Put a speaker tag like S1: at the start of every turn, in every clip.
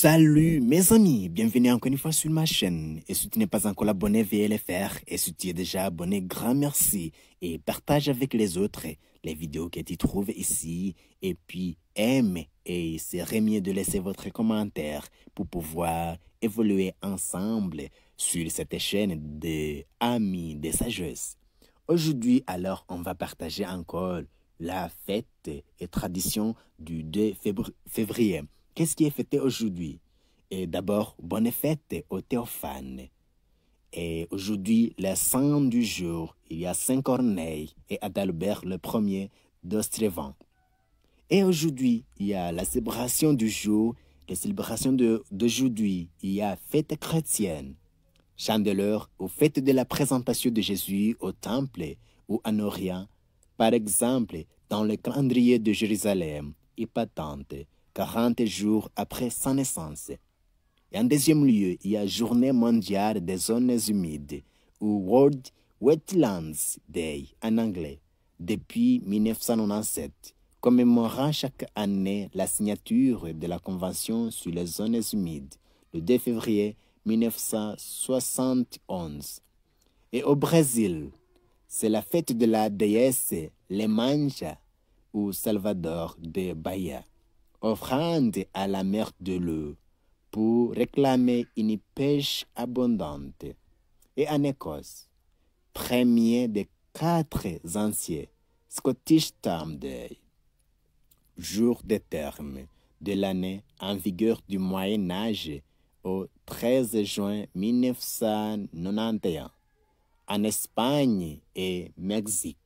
S1: Salut mes amis, bienvenue encore une fois sur ma chaîne. Et si tu n'es pas encore abonné, veuillez le faire. Et si tu es déjà abonné, grand merci. Et partage avec les autres les vidéos que tu trouves ici. Et puis aime. Et c'est mieux de laisser votre commentaire pour pouvoir évoluer ensemble sur cette chaîne de Amis de Sagesse. Aujourd'hui, alors, on va partager encore la fête et tradition du 2 février. Qu'est-ce qui est fêté aujourd'hui? Et d'abord, bonne fête au Théophane. Et aujourd'hui, les saints du jour, il y a Saint Corneille et Adalbert le premier d'Austrevent. Et aujourd'hui, il y a la célébration du jour, les célébrations d'aujourd'hui, il y a fête chrétienne, Chandeleur aux fêtes de la présentation de Jésus au temple ou en Orient, par exemple dans le calendrier de Jérusalem, épatante, 40 jours après sa naissance. Et en deuxième lieu, il y a Journée mondiale des zones humides, ou World Wetlands Day en anglais, depuis 1997, commémorant chaque année la signature de la Convention sur les zones humides, le 2 février 1971. Et au Brésil, c'est la fête de la déesse Iemanjá, ou Salvador de Bahia, offrande à la mer de l'eau pour réclamer une pêche abondante. Et en Écosse, premier des 4 anciens Scottish Term Day, jour de terme de l'année en vigueur du Moyen Âge au 13 juin 1991. En Espagne et Mexique,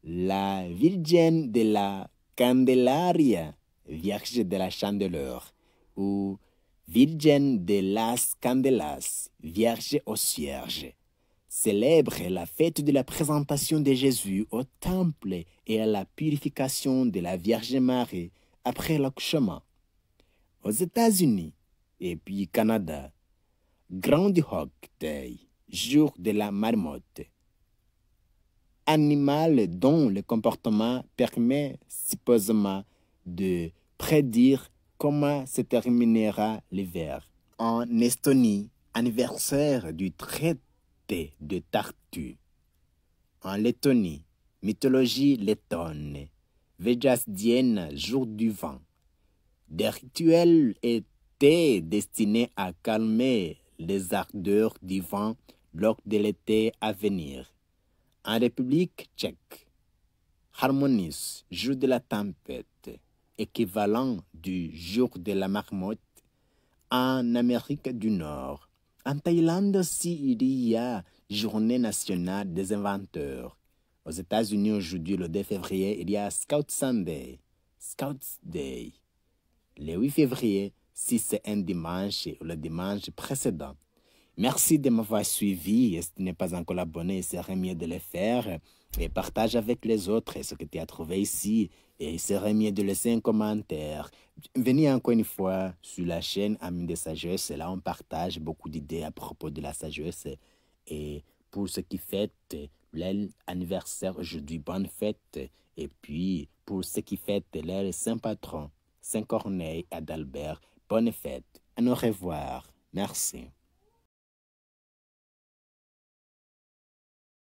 S1: la Virgen de la Candelaria, Vierge de la Chandeleur, ou Virgen de las Candelas, Vierge aux Cierges, célèbre la fête de la présentation de Jésus au temple et à la purification de la Vierge Marie après l'accouchement. Aux États-Unis et puis Canada, Groundhog Day, jour de la marmotte, animal dont le comportement permet supposément de prédire comment se terminera l'hiver. En Estonie, anniversaire du traité de Tartu. En Lettonie, mythologie lettonne, Vejasdiena, jour du vent. Des rituels étaient destinés à calmer les ardeurs du vent lors de l'été à venir. En République tchèque, Harmonis, jour de la tempête, équivalent du jour de la marmotte. En Amérique du Nord, en Thaïlande aussi, il y a Journée nationale des inventeurs. Aux États-Unis aujourd'hui, le 2 février, il y a Scout Sunday, Scouts Day. Le 8 février, si c'est un dimanche ou le dimanche précédent. Merci de m'avoir suivi. Et si tu n'es pas encore abonné, il serait mieux de le faire. Et partage avec les autres ce que tu as trouvé ici. Et il serait mieux de laisser un commentaire. Venez encore une fois sur la chaîne Amis de Sagesse. Là, on partage beaucoup d'idées à propos de la sagesse. Et pour ceux qui fêtent l'anniversaire aujourd'hui, bonne fête. Et puis, pour ceux qui fêtent leur saint patron, Saint Corneille et Adalbert, bonne fête. Au revoir. Merci.